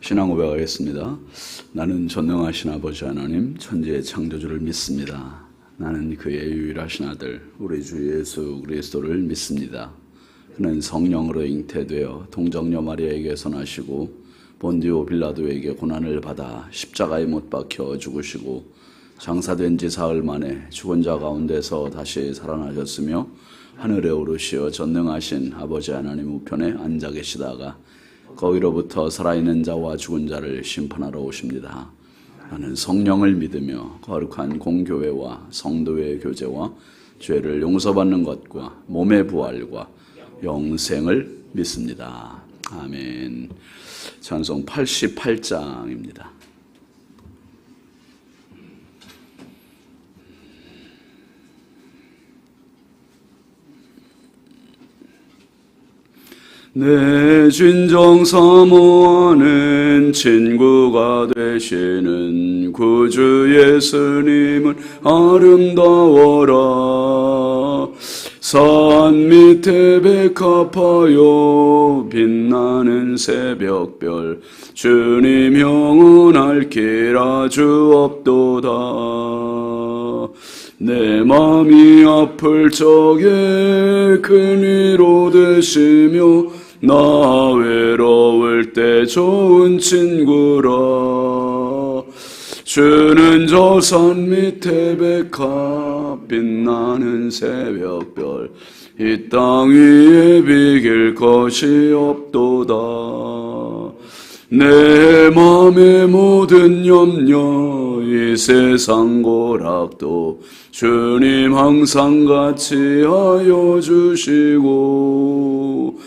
신앙 고백하겠습니다. 나는 전능하신 아버지 하나님, 천지의 창조주를 믿습니다. 나는 그의 유일하신 아들, 우리 주 예수 그리스도를 믿습니다. 그는 성령으로 잉태되어 동정녀 마리아에게서 나시고 본디오 빌라도에게 고난을 받아 십자가에 못 박혀 죽으시고 장사된 지 사흘 만에 죽은 자 가운데서 다시 살아나셨으며 하늘에 오르시어 전능하신 아버지 하나님 우편에 앉아 계시다가 거기로부터 살아있는 자와 죽은 자를 심판하러 오십니다. 나는 성령을 믿으며 거룩한 공교회와 성도의 교제와 죄를 용서받는 것과 몸의 부활과 영생을 믿습니다. 아멘. 찬송 88장입니다. 내 진정 사모하는 친구가 되시는 구주 예수님은 아름다워라. 산 밑에 백합하여 빛나는 새벽별 주님 영원할 길 아주 없도다. 내 맘이 아플 적에 큰 위로 되시며 나 외로울 때 좋은 친구라. 주는 저 산 밑에 백합 빛나는 새벽별 이 땅 위에 비길 것이 없도다. 내 맘의 모든 염려 이 세상 고락도 주님 항상 같이 하여 주시고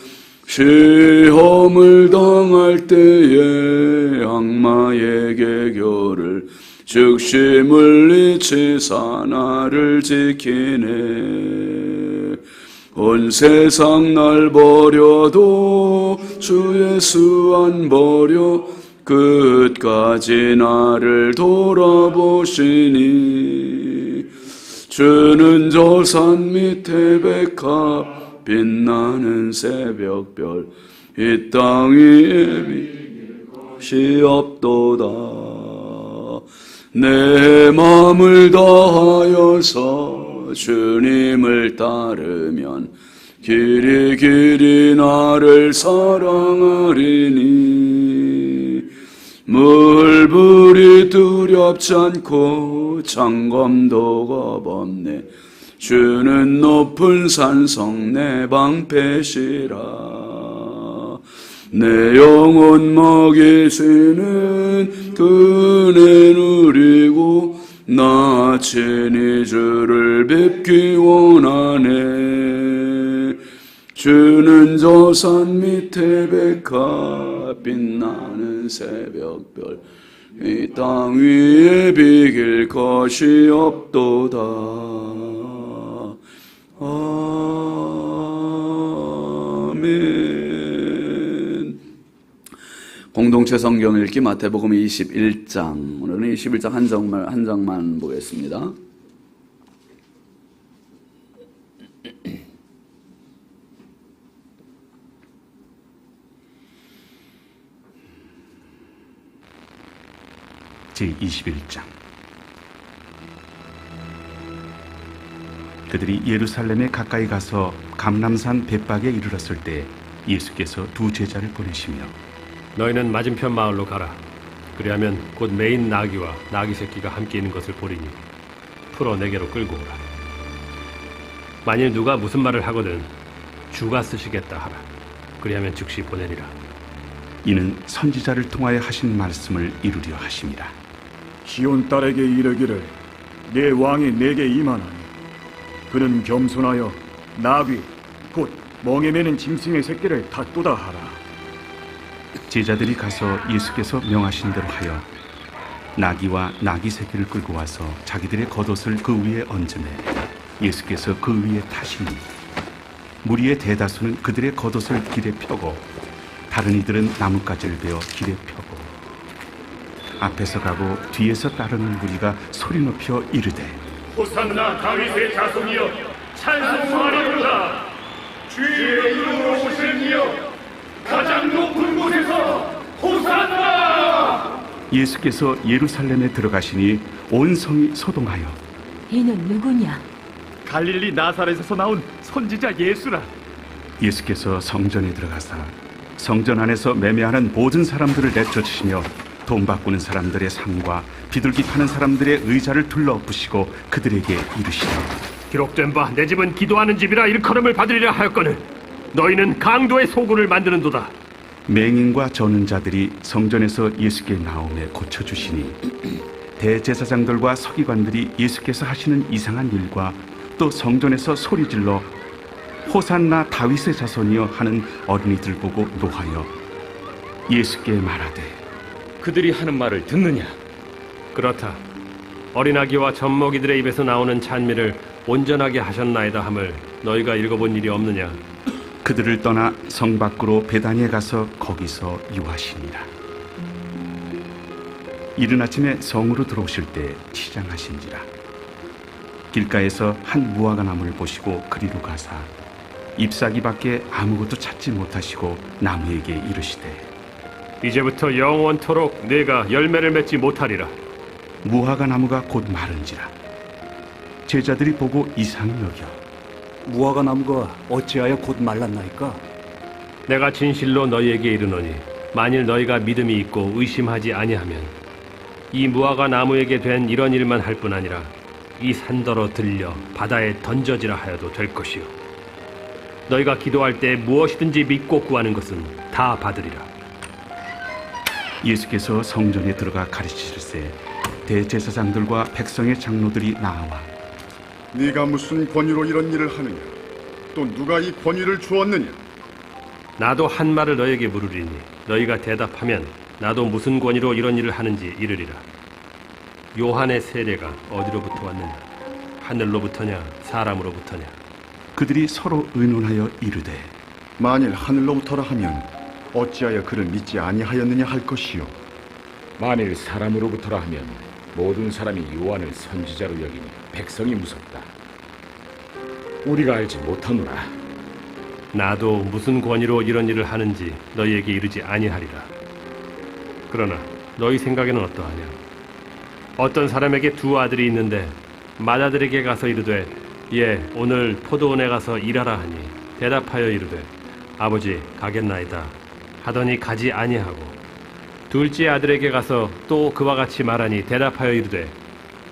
시험을 당할 때에 악마에게 결을 즉시 물리치사 나를 지키네. 온 세상 날 버려도 주 예수 안 버려 끝까지 나를 돌아보시니. 주는 저 산 밑에 백합 빛나는 새벽별 이 땅 위에 비길 것이 없도다. 내 마음을 다하여서 주님을 따르면 길이 길이 나를 사랑하리니. 물불이 두렵지 않고 장검도 겁없네. 주는 높은 산성 내 방패시라. 내 영혼 먹이시는 그네 누리고 나 친히 주를 뵙기 원하네. 주는 저 산 밑에 백합 빛나는 새벽별 이 땅 위에 비길 것이 없도다. 아멘. 공동체 성경 읽기 마태복음 21장. 오늘은 21장 한 장만 보겠습니다. 제21장. 그들이 예루살렘에 가까이 가서 감람산 벳박에 이르렀을 때 예수께서 두 제자를 보내시며 너희는 맞은편 마을로 가라. 그리하면 곧 매인 나귀와 나귀 새끼가 함께 있는 것을 보리니 풀어 내게로 끌고 오라. 만일 누가 무슨 말을 하거든 주가 쓰시겠다 하라. 그리하면 즉시 보내리라. 이는 선지자를 통하여 하신 말씀을 이루려 하심이라. 시온 딸에게 이르기를 내 왕이 내게 임하나니 그는 겸손하여 나귀 곧 멍에 매는 짐승의 새끼를 닫도다 하라. 제자들이 가서 예수께서 명하신 대로 하여 나귀와 나귀 새끼를 끌고 와서 자기들의 겉옷을 그 위에 얹으매 예수께서 그 위에 타시니 무리의 대다수는 그들의 겉옷을 길에 펴고 다른 이들은 나뭇가지를 베어 길에 펴고 앞에서 가고 뒤에서 따르는 무리가 소리 높여 이르되 호산나 다윗의 자손이여 찬송하리로다. 주의 이름으로 오시는 이여 가장 높은 곳에서 호산나! 예수께서 예루살렘에 들어가시니 온 성이 소동하여 이는 누구냐? 갈릴리 나사렛에서 나온 선지자 예수라. 예수께서 성전에 들어가사 성전 안에서 매매하는 모든 사람들을 내쫓으시며 돈 바꾸는 사람들의 상과 비둘기 파는 사람들의 의자를 둘러부시고 그들에게 이르시되 기록된 바 내 집은 기도하는 집이라 일컬음을 받으리라 하였거늘 너희는 강도의 소굴을 만드는도다. 맹인과 저는 자들이 성전에서 예수께 나오매 고쳐주시니 대제사장들과 서기관들이 예수께서 하시는 이상한 일과 또 성전에서 소리질러 호산나 다윗의 자손이여 하는 어린이들 보고 노하여 예수께 말하되 그들이 하는 말을 듣느냐? 그렇다. 어린아기와 젖먹이들의 입에서 나오는 찬미를 온전하게 하셨나이다 함을 너희가 읽어본 일이 없느냐? 그들을 떠나 성 밖으로 베다니에 가서 거기서 유하시니라. 이른 아침에 성으로 들어오실 때 시장하신지라. 길가에서 한 무화과 나무를 보시고 그리로 가사 잎사귀밖에 아무것도 찾지 못하시고 나무에게 이르시되 이제부터 영원토록 네가 열매를 맺지 못하리라. 무화과 나무가 곧 마른지라. 제자들이 보고 이상히 여겨 무화과 나무가 어찌하여 곧 말랐나이까? 내가 진실로 너희에게 이르노니 만일 너희가 믿음이 있고 의심하지 아니하면 이 무화과 나무에게 된 이런 일만 할 뿐 아니라 이 산더러 들려 바다에 던져지라 하여도 될 것이요 너희가 기도할 때 무엇이든지 믿고 구하는 것은 다 받으리라. 예수께서 성전에 들어가 가르치실세 대제사장들과 백성의 장로들이 나와 네가 무슨 권위로 이런 일을 하느냐? 또 누가 이 권위를 주었느냐? 나도 한 말을 너희에게 물으리니 너희가 대답하면 나도 무슨 권위로 이런 일을 하는지 이르리라. 요한의 세례가 어디로부터 왔느냐? 하늘로부터냐 사람으로부터냐? 그들이 서로 의논하여 이르되 만일 하늘로부터라 하면 어찌하여 그를 믿지 아니하였느냐 할 것이요. 만일 사람으로부터라 하면 모든 사람이 요한을 선지자로 여기니 백성이 무섭다. 우리가 알지 못하노라. 나도 무슨 권위로 이런 일을 하는지 너희에게 이르지 아니하리라. 그러나 너희 생각에는 어떠하냐? 어떤 사람에게 두 아들이 있는데 맏아들에게 가서 이르되 예 오늘 포도원에 가서 일하라 하니 대답하여 이르되 아버지 가겠나이다 하더니 가지 아니하고 둘째 아들에게 가서 또 그와 같이 말하니 대답하여 이르되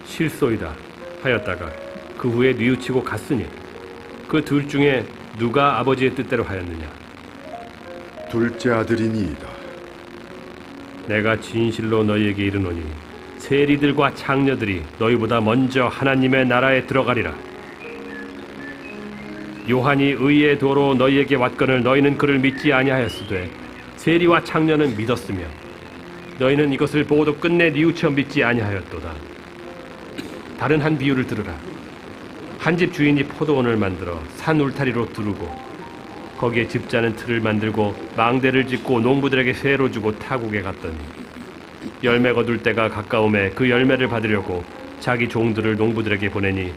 실소이다 하였다가 그 후에 뉘우치고 갔으니 그 둘 중에 누가 아버지의 뜻대로 하였느냐? 둘째 아들이니이다. 내가 진실로 너희에게 이르노니 세리들과 창녀들이 너희보다 먼저 하나님의 나라에 들어가리라. 요한이 의의 도로 너희에게 왔거늘 너희는 그를 믿지 아니하였으되 세리와 창녀는 믿었으며 너희는 이것을 보고도 끝내 뉘우쳐 믿지 아니하였도다. 다른 한 비유를 들으라. 한 집 주인이 포도원을 만들어 산 울타리로 두르고 거기에 집자는 틀을 만들고 망대를 짓고 농부들에게 세로 주고 타국에 갔더니 열매 거둘 때가 가까움에 그 열매를 받으려고 자기 종들을 농부들에게 보내니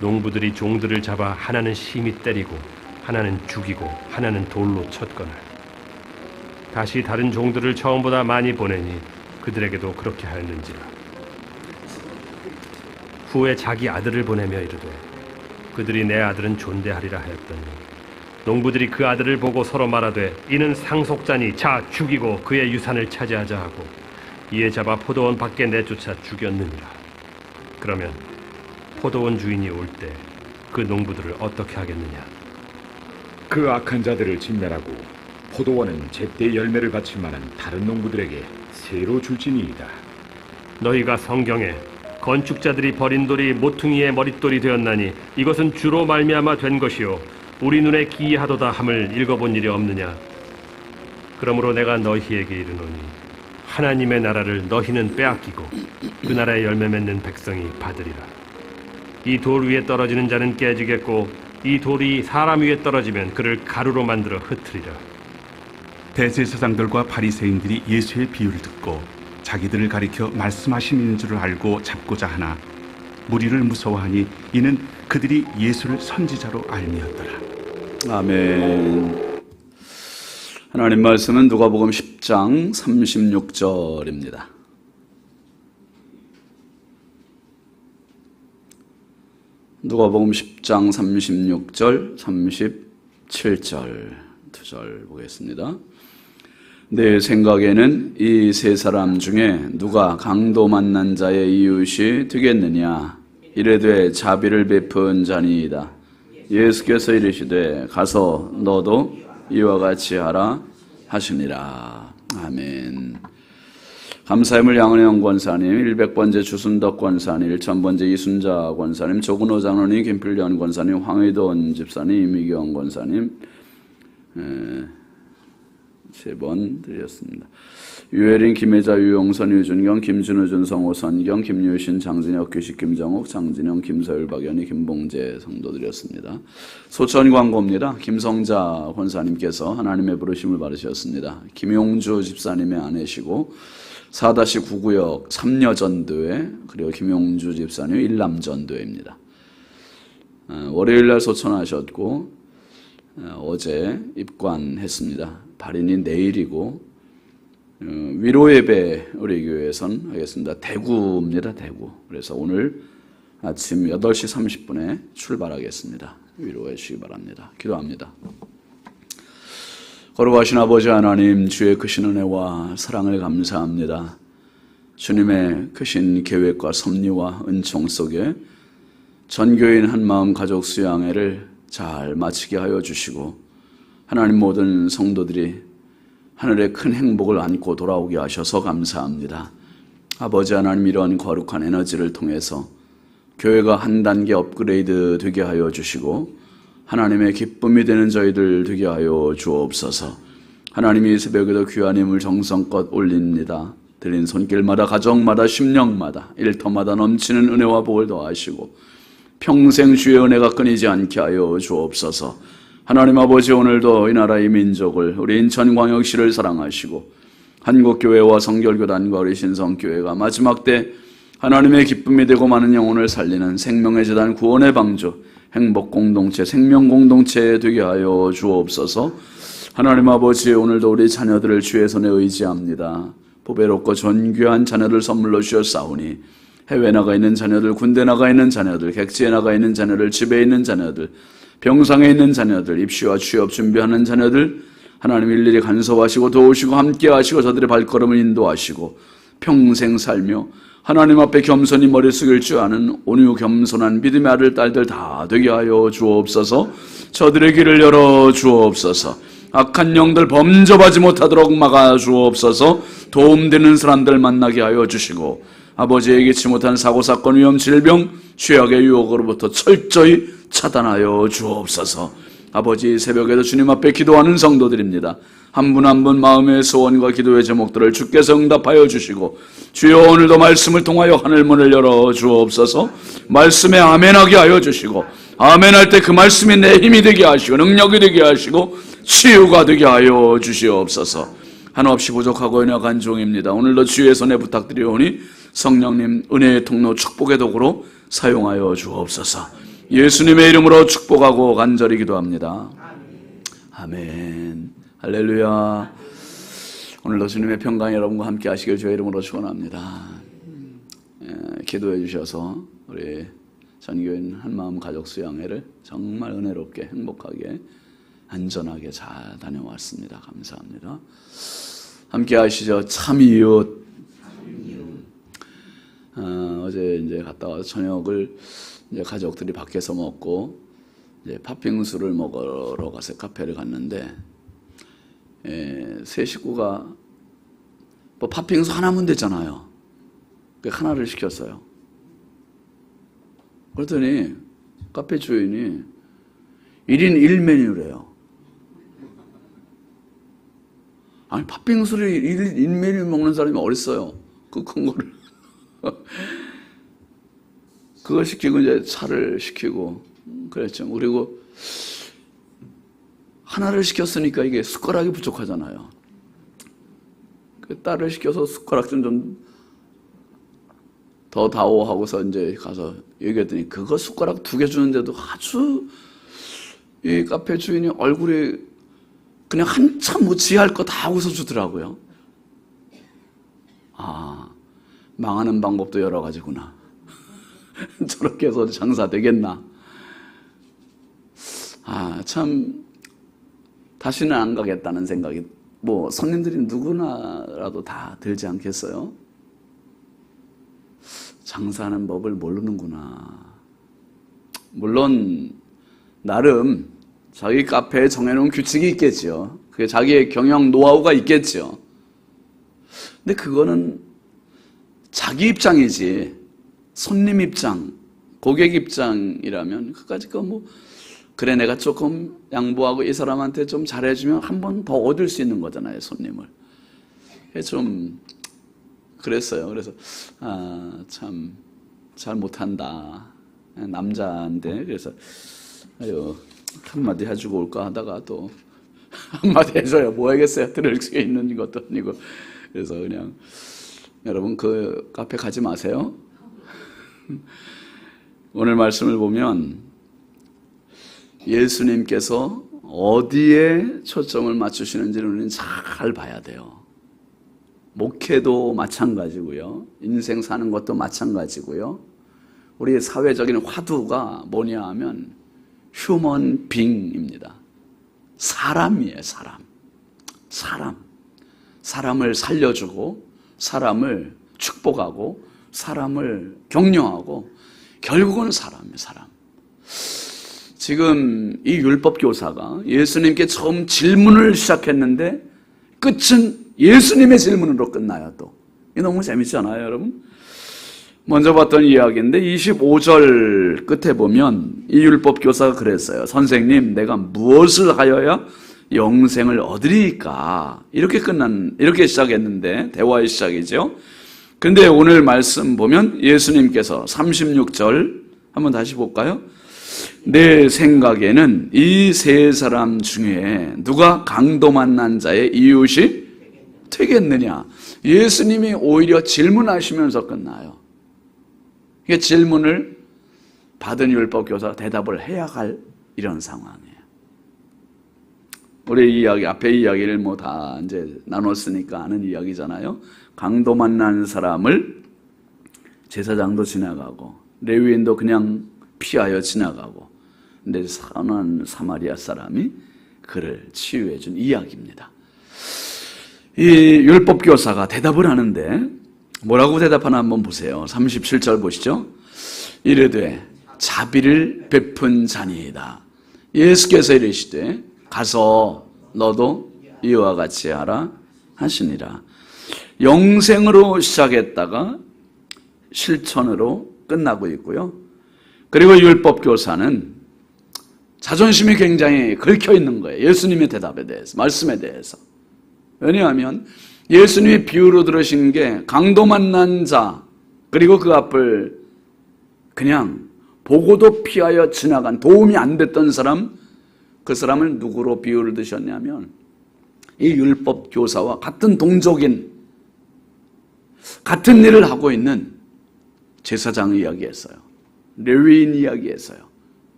농부들이 종들을 잡아 하나는 심히 때리고 하나는 죽이고 하나는 돌로 쳤거늘 다시 다른 종들을 처음보다 많이 보내니 그들에게도 그렇게 하였는지라. 후에 자기 아들을 보내며 이르되 그들이 내 아들은 존대하리라 하였더니 농부들이 그 아들을 보고 서로 말하되 이는 상속자니 자 죽이고 그의 유산을 차지하자 하고 이에 잡아 포도원 밖에 내쫓아 죽였느니라. 그러면 포도원 주인이 올 때 그 농부들을 어떻게 하겠느냐? 그 악한 자들을 진멸하고 포도원은 제때 열매를 바칠 만한 다른 농부들에게 새로 줄지니이다. 너희가 성경에 건축자들이 버린 돌이 모퉁이의 머릿돌이 되었나니 이것은 주로 말미암아 된 것이요 우리 눈에 기이하도다 함을 읽어본 일이 없느냐? 그러므로 내가 너희에게 이르노니 하나님의 나라를 너희는 빼앗기고 그 나라의 열매 맺는 백성이 받으리라. 이 돌 위에 떨어지는 자는 깨지겠고 이 돌이 사람 위에 떨어지면 그를 가루로 만들어 흩으리라. 대제사장들과 바리새인들이 예수의 비유를 듣고 자기들을 가리켜 말씀하시는 줄을 알고 잡고자 하나 무리를 무서워하니 이는 그들이 예수를 선지자로 알미었더라. 아멘. 하나님 말씀은 누가복음 10장 36절입니다. 누가복음 10장 36절, 37절 두 절 보겠습니다. 내 생각에는 이 세 사람 중에 누가 강도 만난 자의 이웃이 되겠느냐? 이르되 자비를 베푼 자니이다. 예수께서 이르시되 가서 너도 이와 같이 하라 하시니라. 아멘. 감사함을 양은영 권사님, 100번째 주순덕 권사님, 1000번째 이순자 권사님, 조근호 장로님, 김필련 권사님, 황의돈 집사님, 이미경 권사님 3번 드렸습니다. 유혜린, 김혜자, 유용선, 유준경, 김준우, 준성호, 선경, 김유신, 장진혁, 규식, 김정욱, 장진영, 김서율, 박연희, 김봉재 성도 드렸습니다. 소천 광고입니다. 김성자 권사님께서 하나님의 부르심을 받으셨습니다. 김용주 집사님의 아내시고 4-9구역 3여전도회, 그리고 김용주 집사님 1남전도회입니다. 월요일날 소천하셨고 어제 입관했습니다. 발인이 내일이고 위로예배 우리 교회에선 하겠습니다. 대구입니다. 대구. 그래서 오늘 아침 8시 30분에 출발하겠습니다. 위로해 주시기 바랍니다. 기도합니다. 거룩하신 아버지 하나님, 주의 크신 은혜와 사랑을 감사합니다. 주님의 크신 계획과 섭리와 은총 속에 전교인 한마음 가족 수양회를 잘 마치게 하여 주시고 하나님 모든 성도들이 하늘의 큰 행복을 안고 돌아오게 하셔서 감사합니다. 아버지 하나님, 이런 거룩한 에너지를 통해서 교회가 한 단계 업그레이드 되게 하여 주시고 하나님의 기쁨이 되는 저희들 되게 하여 주옵소서. 하나님이 새벽에도 귀한 힘을 정성껏 올립니다. 드린 손길마다 가정마다 심령마다 일터마다 넘치는 은혜와 복을 더하시고 평생 주의 은혜가 끊이지 않게 하여 주옵소서. 하나님 아버지, 오늘도 이 나라의 민족을, 우리 인천광역시를 사랑하시고 한국교회와 성결교단과 우리 신성교회가 마지막 때 하나님의 기쁨이 되고 많은 영혼을 살리는 생명의 재단 구원의 방주 행복공동체, 생명공동체 되게 하여 주옵소서. 하나님 아버지, 오늘도 우리 자녀들을 주의 손에 의지합니다. 보배롭고 존귀한 자녀들 선물로 주셨사오니 해외 나가 있는 자녀들, 군대 나가 있는 자녀들, 객지에 나가 있는 자녀들, 집에 있는 자녀들, 병상에 있는 자녀들, 입시와 취업 준비하는 자녀들, 하나님 일일이 간섭하시고 도우시고 함께하시고 저들의 발걸음을 인도하시고 평생 살며 하나님 앞에 겸손히 머리 숙일 줄 아는 온유 겸손한 믿음의 아들 딸들 다 되게 하여 주옵소서. 저들의 길을 열어 주옵소서. 악한 영들 범접하지 못하도록 막아 주옵소서. 도움되는 사람들 만나게 하여 주시고 아버지, 예기치 못한 사고사건, 위험, 질병, 죄악의 유혹으로부터 철저히 차단하여 주옵소서. 아버지, 새벽에도 주님 앞에 기도하는 성도들입니다. 한 분 한 분 마음의 소원과 기도의 제목들을 주께서 응답하여 주시고 주여, 오늘도 말씀을 통하여 하늘문을 열어 주옵소서. 말씀에 아멘하게 하여 주시고 아멘할 때 그 말씀이 내 힘이 되게 하시고 능력이 되게 하시고 치유가 되게 하여 주시옵소서. 한없이 부족하고 연약한 종입니다. 오늘도 주의 손에 부탁드리오니 성령님 은혜의 통로, 축복의 도구로 사용하여 주옵소서. 예수님의 이름으로 축복하고 간절히 기도합니다. 아멘. 할렐루야. 오늘도 주님의 평강이 여러분과 함께 하시길 주의 이름으로 축원합니다. 기도해 주셔서 우리 전교인 한마음 가족 수양회를 정말 은혜롭게 행복하게 안전하게 잘 다녀왔습니다. 감사합니다. 함께 하시죠. 참 이웃. 어제 이제 갔다 와서 저녁을 이제 가족들이 밖에서 먹고 이제 팥빙수를 먹으러 가서 카페를 갔는데 세 식구가 뭐 팥빙수 하나면 되잖아요. 하나를 시켰어요. 그랬더니 카페 주인이 1인 1메뉴래요. 아니, 팥빙수를 1메뉴 먹는 사람이 어딨어요? 그 큰 거를. 그거 시키고 이제 차를 시키고 그랬죠. 그리고 하나를 시켰으니까 이게 숟가락이 부족하잖아요. 그 딸을 시켜서 숟가락 좀 더 다오 하고서 이제 가서 얘기했더니 그거 숟가락 2개 주는데도 아주 이 카페 주인이 얼굴이 그냥 한참 뭐 지할 거 다 웃어주더라고요. 아, 망하는 방법도 여러 가지구나. 저렇게 해서 장사 되겠나. 아, 참 다시는 안 가겠다는 생각이 뭐 손님들이 누구나라도 다 들지 않겠어요? 장사하는 법을 모르는구나. 물론 나름 자기 카페에 정해놓은 규칙이 있겠죠. 그게 자기의 경영 노하우가 있겠죠. 근데 그거는 자기 입장이지 손님 입장, 고객 입장이라면 그까짓 거 뭐 그래 내가 조금 양보하고 이 사람한테 좀 잘해주면 한 번 더 얻을 수 있는 거잖아요, 손님을. 좀 그랬어요. 그래서 참 잘 못한다. 남자인데 그래서 아유 한마디 해주고 올까 하다가 또 한마디 해줘야 뭐 하겠어요. 들을 수 있는 것도 아니고. 그래서 그냥 여러분 그 카페 가지 마세요. 오늘 말씀을 보면 예수님께서 어디에 초점을 맞추시는지를 우리는 잘 봐야 돼요. 목회도 마찬가지고요. 인생 사는 것도 마찬가지고요. 우리 사회적인 화두가 뭐냐 하면 휴먼 빙입니다. 사람이에요, 사람. 사람을 살려주고 사람을 축복하고 사람을 격려하고 결국은 사람이에요, 사람. 지금 이 율법 교사가 예수님께 처음 질문을 시작했는데 끝은 예수님의 질문으로 끝나요. 또 이게 너무 재밌잖아요, 여러분. 먼저 봤던 이야기인데 25절 끝에 보면 이 율법 교사가 그랬어요. 선생님, 내가 무엇을 하여야 영생을 얻으리까? 이렇게 시작했는데 대화의 시작이죠. 근데 오늘 말씀 보면 예수님께서 36절 한번 다시 볼까요? 내 생각에는 이 세 사람 중에 누가 강도 만난 자의 이웃이 되겠느냐? 예수님이 오히려 질문하시면서 끝나요. 이게 질문을 받은 율법 교사가 대답을 해야 할 이런 상황이에요. 우리 이야기, 앞에 이야기를 뭐 다 이제 나눴으니까 아는 이야기잖아요. 강도 만난 사람을 제사장도 지나가고 레위인도 그냥 피하여 지나가고, 근데 선한 사마리아 사람이 그를 치유해 준 이야기입니다. 이 율법 교사가 대답을 하는데 뭐라고 대답하나 한번 보세요. 37절 보시죠. 이르되 자비를 베푼 자니이다. 예수께서 이르시되 가서 너도 이와 같이 하라 하시니라. 영생으로 시작했다가 실천으로 끝나고 있고요. 그리고 율법 교사는 자존심이 굉장히 긁혀 있는 거예요. 예수님의 대답에 대해서, 말씀에 대해서. 왜냐하면 예수님이 비유로 들으신 게 강도 만난 자, 그리고 그 앞을 그냥 보고도 피하여 지나간, 도움이 안 됐던 사람, 그 사람을 누구로 비유를 드셨냐면 이 율법 교사와 같은 동족인, 같은 일을 하고 있는 제사장 이야기했어요. 레위인 이야기했어요.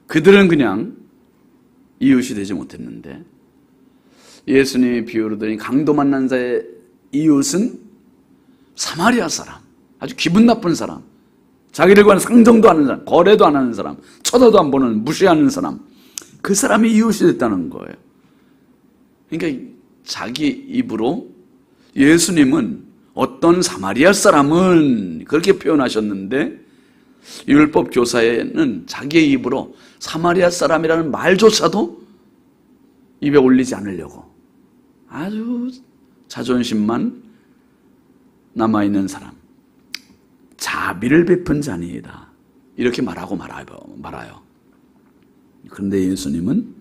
그들은 그냥 이웃이 되지 못했는데 예수님이 비유로 드린 강도 만난 자의 이웃은 사마리아 사람, 아주 기분 나쁜 사람, 자기를 관한 상정도 안 하는 사람, 거래도 안 하는 사람, 쳐다도 안 보는 무시하는 사람, 그 사람이 이웃이 됐다는 거예요. 그러니까 자기 입으로 예수님은 어떤 사마리아 사람은 그렇게 표현하셨는데 율법 교사에는 자기의 입으로 사마리아 사람이라는 말조차도 입에 올리지 않으려고 아주 자존심만 남아있는 사람, 자비를 베푼 자니이다, 이렇게 말하고 말아요. 그런데 예수님은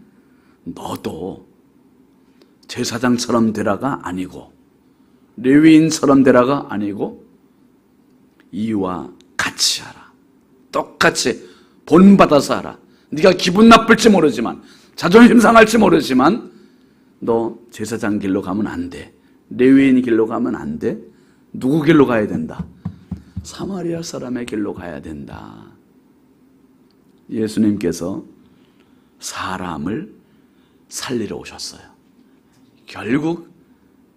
너도 제사장처럼 되라가 아니고 레위인처럼 되라가 아니고 이와 같이 하라. 똑같이 본받아서 하라. 네가 기분 나쁠지 모르지만, 자존심 상할지 모르지만 너 제사장 길로 가면 안 돼. 레위인 길로 가면 안 돼. 누구 길로 가야 된다? 사마리아 사람의 길로 가야 된다. 예수님께서 사람을 살리러 오셨어요. 결국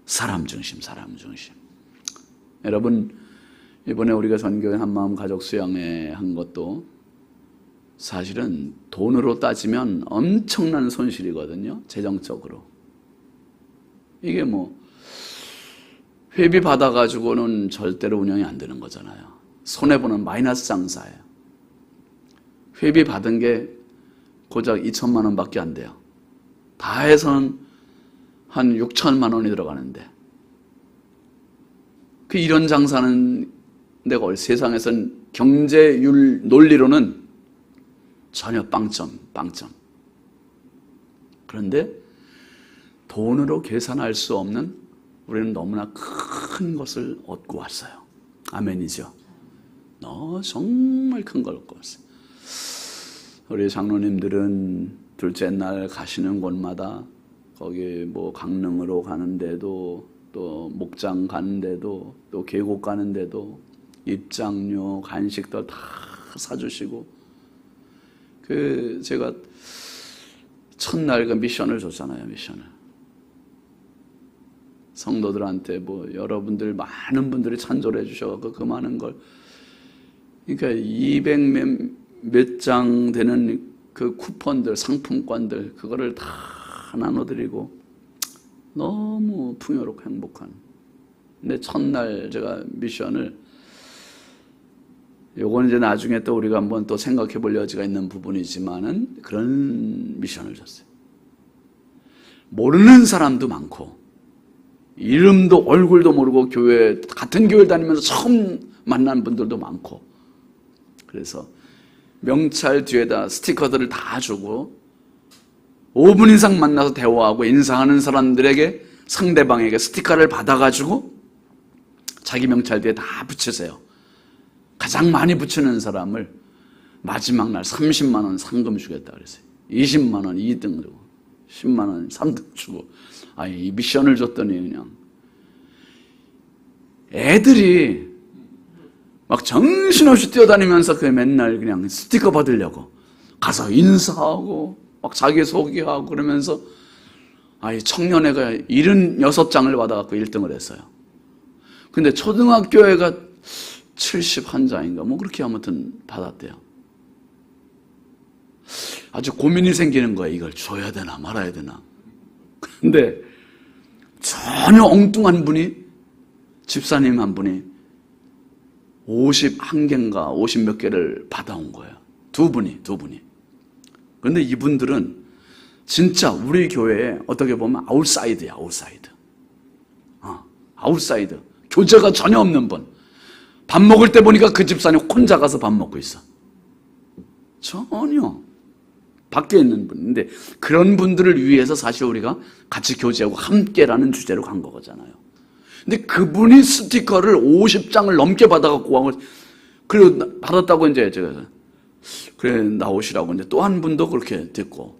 사람 중심. 여러분, 이번에 우리가 전교회 한마음 가족 수양회 한 것도 사실은 돈으로 따지면 엄청난 손실이거든요. 재정적으로. 이게 뭐 회비 받아가지고는 절대로 운영이 안 되는 거잖아요. 손해보는 마이너스 장사예요. 회비 받은 게 고작 2천만 원밖에 안 돼요. 다 해서는 한 6천만 원이 들어가는데, 그 이런 장사는 내가 세상에선 경제율 논리로는 전혀 빵점. 그런데 돈으로 계산할 수 없는, 우리는 너무나 큰 것을 얻고 왔어요. 아멘이죠. 정말 큰 걸 얻고 왔어요. 우리 장로님들은 둘째 날 가시는 곳마다 거기 뭐 강릉으로 가는데도, 또 목장 가는데도, 또 계곡 가는데도 입장료, 간식도 다 사주시고, 제가 첫날 그 미션을 줬잖아요. 미션을 성도들한테 뭐 여러분들 많은 분들이 찬조를 해주셔서 그 많은 걸, 그러니까 200 몇 장 되는 그 쿠폰들, 상품권들, 그거를 다 나눠드리고 너무 풍요롭고 행복한. 근데 첫날 제가 미션을, 요건 이제 나중에 또 우리가 한번 또 생각해 볼 여지가 있는 부분이지만은 그런 미션을 줬어요. 모르는 사람도 많고, 이름도 얼굴도 모르고 같은 교회 다니면서 처음 만난 분들도 많고, 그래서 명찰 뒤에다 스티커들을 다 주고 5분 이상 만나서 대화하고 인사하는 사람들에게, 상대방에게 스티커를 받아가지고 자기 명찰 뒤에 다 붙이세요. 가장 많이 붙이는 사람을 마지막 날 30만 원 상금 주겠다 그랬어요. 20만 원 2등 주고 10만 원 3등 주고. 이 미션을 줬더니 그냥 애들이 막 정신없이 뛰어다니면서 맨날 그냥 스티커 받으려고 가서 인사하고 막 자기소개하고 그러면서, 청년회가 76장을 받아갖고 1등을 했어요. 근데 초등학교회가 71장인가 뭐 그렇게 아무튼 받았대요. 아주 고민이 생기는 거예요. 이걸 줘야 되나 말아야 되나. 근데 전혀 엉뚱한 분이, 집사님 한 분이 51개인가 50 몇 개를 받아온 거예요. 두 분이. 그런데 이분들은 진짜 우리 교회에 어떻게 보면 아웃사이드야, 아웃사이드. 아웃사이드. 교제가 전혀 없는 분. 밥 먹을 때 보니까 그 집사님 혼자 가서 밥 먹고 있어. 전혀. 밖에 있는 분인데, 그런 분들을 위해서 사실 우리가 같이 교제하고 함께라는 주제로 간 거잖아요. 근데 그분이 스티커를 50장을 넘게 받아갖고, 그리고 받았다고 이제 제가, 그래, 나오시라고 이제 또 한 분도 그렇게 됐고,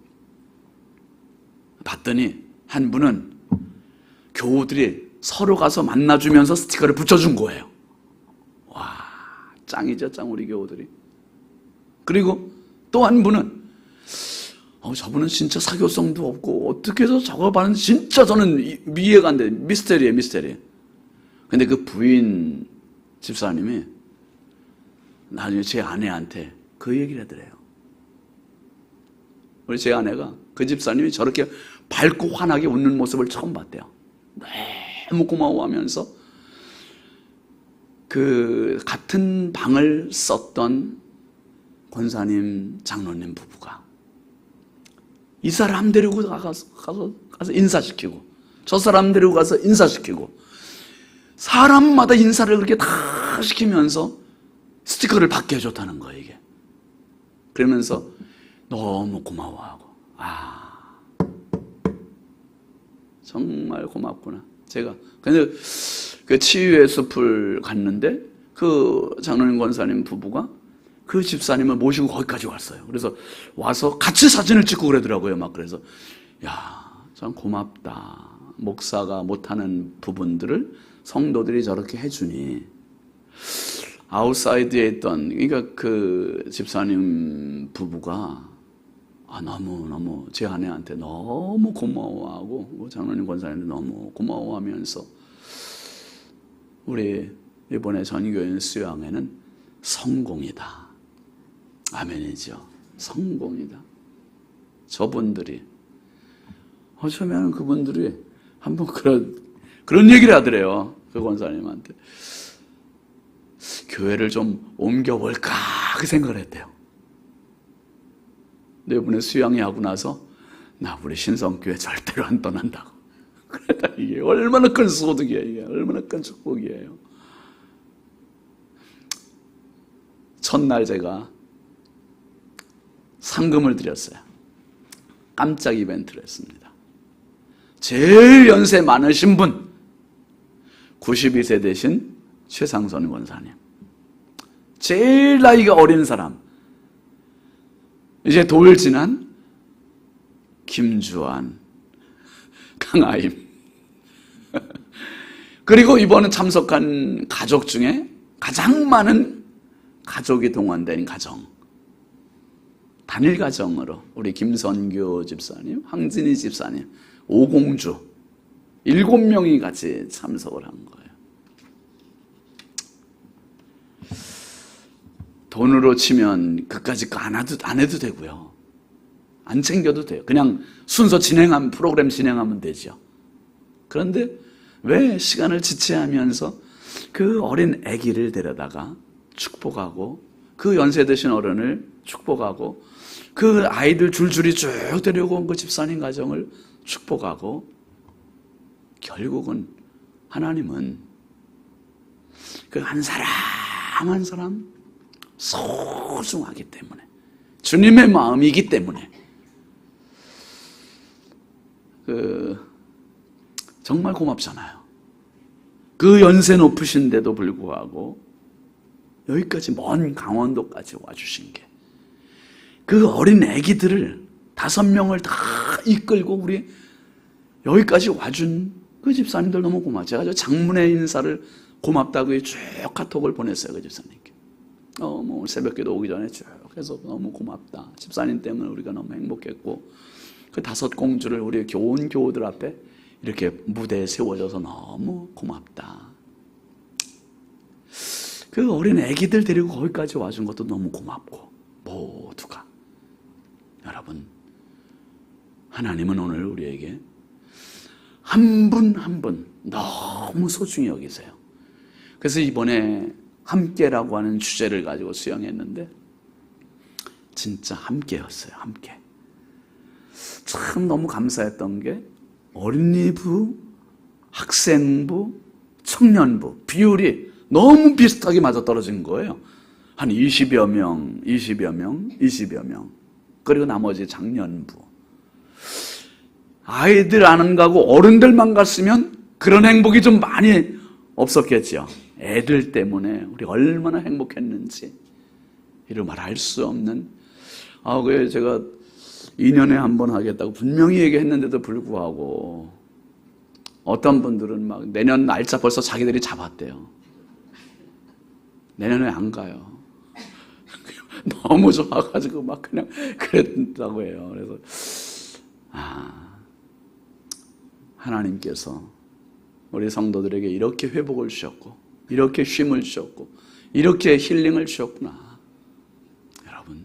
봤더니 한 분은 교우들이 서로 가서 만나주면서 스티커를 붙여준 거예요. 와, 짱이죠, 짱, 우리 교우들이. 그리고 또 한 분은, 저분은 진짜 사교성도 없고, 어떻게 해서 저거 받는지 진짜 저는 이해가 안 돼. 미스테리예요, 미스테리. 근데 그 부인 집사님이 나중에 제 아내한테 그 얘기를 하더래요. 우리 제 아내가 그 집사님이 저렇게 밝고 환하게 웃는 모습을 처음 봤대요. 너무 고마워하면서 그 같은 방을 썼던 권사님, 장로님 부부가 이 사람 데리고 가서 인사시키고, 저 사람 데리고 가서 인사시키고, 사람마다 인사를 그렇게 다 시키면서 스티커를 받게 해줬다는 거예요, 이게. 그러면서 너무 고마워하고, 정말 고맙구나. 제가 근데 그 치유의 숲을 갔는데 그 장로님 권사님 부부가 그 집사님을 모시고 거기까지 왔어요. 그래서 와서 같이 사진을 찍고 그러더라고요. 막 그래서 참 고맙다. 목사가 못하는 부분들을 성도들이 저렇게 해주니. 아웃사이드에 있던, 그러니까 그 집사님 부부가 너무너무 제 아내한테 너무 고마워하고 장로님 권사님도 너무 고마워하면서 우리 이번에 전교인 수양회는 성공이다. 아멘이죠. 성공이다. 저분들이 어쩌면 그분들이 한번 그런 얘기를 하더래요. 그 권사님한테 교회를 좀 옮겨볼까 그 생각을 했대요. 근데 이번에 수양회 하고 나서 나 우리 신성교회 절대로 안 떠난다고. 그러다 이게 얼마나 큰 소득이에요. 이게 얼마나 큰 축복이에요. 첫날 제가 상금을 드렸어요. 깜짝 이벤트를 했습니다. 제일 연세 많으신 분 92세 되신 최상선 권사님, 제일 나이가 어린 사람 이제 돌 지난 김주환, 강아임 그리고 이번에 참석한 가족 중에 가장 많은 가족이 동원된 가정, 단일 가정으로 우리 김선교 집사님, 황진희 집사님, 오공주 7명이 같이 참석을 한 거예요. 돈으로 치면 그까짓 거 안 해도 되고요. 안 챙겨도 돼요. 그냥 순서 프로그램 진행하면 되죠. 그런데 왜 시간을 지체하면서 그 어린 아기를 데려다가 축복하고 그 연세 드신 어른을 축복하고 그 아이들 줄줄이 쭉 데리고 온 그 집사님 가정을 축복하고 결국은 하나님은 그 한 사람 한 사람 소중하기 때문에 주님의 마음이기 때문에 정말 고맙잖아요. 그 연세 높으신데도 불구하고 여기까지 먼 강원도까지 와주신 게 그 어린 아기들을 5명을 다 이끌고 우리 여기까지 와준 그 집사님들 너무 고마워요. 제가 저 장문의 인사를 고맙다고 쭉 카톡을 보냈어요. 그 집사님께. 뭐 새벽기도 오기 전에 쭉 해서 너무 고맙다. 집사님 때문에 우리가 너무 행복했고 그 5 공주를 우리 온 교우들 앞에 이렇게 무대에 세워져서 너무 고맙다. 그 어린 아기들 데리고 거기까지 와준 것도 너무 고맙고 모두가 여러분 하나님은 오늘 우리에게 한 분 한 분 너무 소중히 여기세요. 그래서 이번에 함께라고 하는 주제를 가지고 수양했는데 진짜 함께였어요. 함께. 참 너무 감사했던 게 어린이부, 학생부, 청년부 비율이 너무 비슷하게 맞아떨어진 거예요. 한 20여 명, 20여 명, 20여 명. 그리고 나머지 장년부. 아이들 안 가고 어른들만 갔으면 그런 행복이 좀 많이 없었겠죠. 애들 때문에 우리 얼마나 행복했는지 이루 말할 수 없는 그게 제가 2년에 한 번 하겠다고 분명히 얘기했는데도 불구하고 어떤 분들은 막 내년 날짜 벌써 자기들이 잡았대요. 내년에 안 가요. 너무 좋아가지고 막 그냥 그랬다고 해요. 그래서 하나님께서 우리 성도들에게 이렇게 회복을 주셨고 이렇게 쉼을 주셨고 이렇게 힐링을 주셨구나. 여러분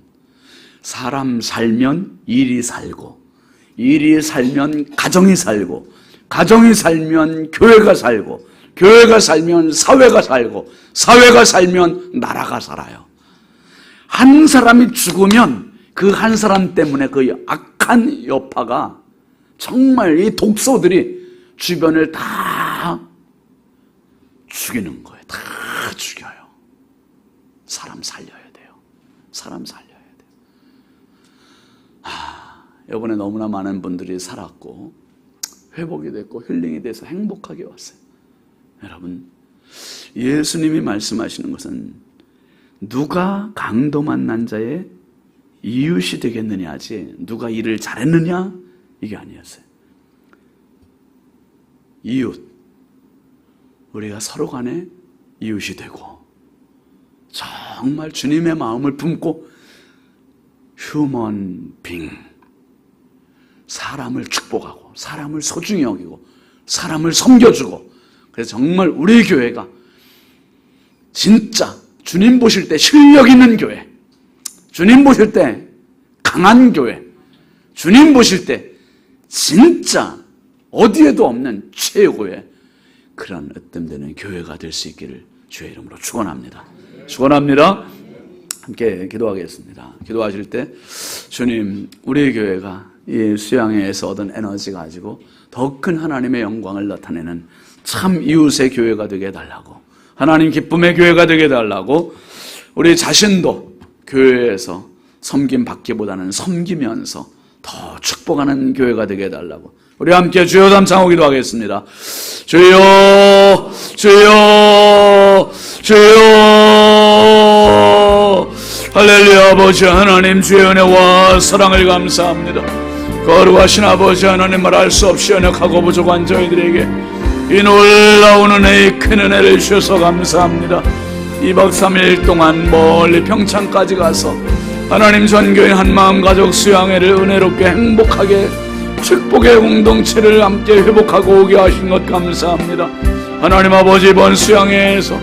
사람 살면 일이 살고 일이 살면 가정이 살고 가정이 살면 교회가 살고 교회가 살면 사회가 살고 사회가 살면 나라가 살아요. 한 사람이 죽으면 그 한 사람 때문에 그 악한 여파가 정말 이 독소들이 주변을 다 죽이는 거예요. 다 죽여요. 사람 살려야 돼요. 사람 살려야 돼요. 이번에 너무나 많은 분들이 살았고 회복이 됐고 힐링이 돼서 행복하게 왔어요. 여러분 예수님이 말씀하시는 것은 누가 강도 만난 자의 이웃이 되겠느냐 하지 누가 일을 잘했느냐 이게 아니었어요. 이웃, 우리가 서로 간에 이웃이 되고 정말 주님의 마음을 품고 휴먼 빙 사람을 축복하고 사람을 소중히 여기고 사람을 섬겨주고, 그래서 정말 우리 교회가 진짜 주님 보실 때 실력 있는 교회, 주님 보실 때 강한 교회, 주님 보실 때 진짜 어디에도 없는 최고의 그런 으뜸되는 교회가 될 수 있기를 주의 이름으로 축원합니다. 축원합니다. 함께 기도하겠습니다. 기도하실 때 주님, 우리 교회가 이 수양회에서 얻은 에너지 가지고 더 큰 하나님의 영광을 나타내는 참 이웃의 교회가 되게 해달라고, 하나님 기쁨의 교회가 되게 해달라고, 우리 자신도 교회에서 섬김 받기보다는 섬기면서 더 축복하는 교회가 되게 해달라고 우리 함께 주여 담창하고 기도하겠습니다. 주여, 주여, 주여. 할렐루야. 아버지 하나님, 주의 은혜와 사랑을 감사합니다. 거룩하신 아버지 하나님, 말할 수 없이 연약하고 부족한 저희들에게 이 놀라운 은혜의 큰 은혜를 주셔서 감사합니다. 2박 3일 동안 멀리 평창까지 가서 하나님 전교인 한마음 가족 수양회를 은혜롭게 행복하게 축복의 공동체를 함께 회복하고 오게 하신 것 감사합니다. 하나님 아버지, 이번 수양회에서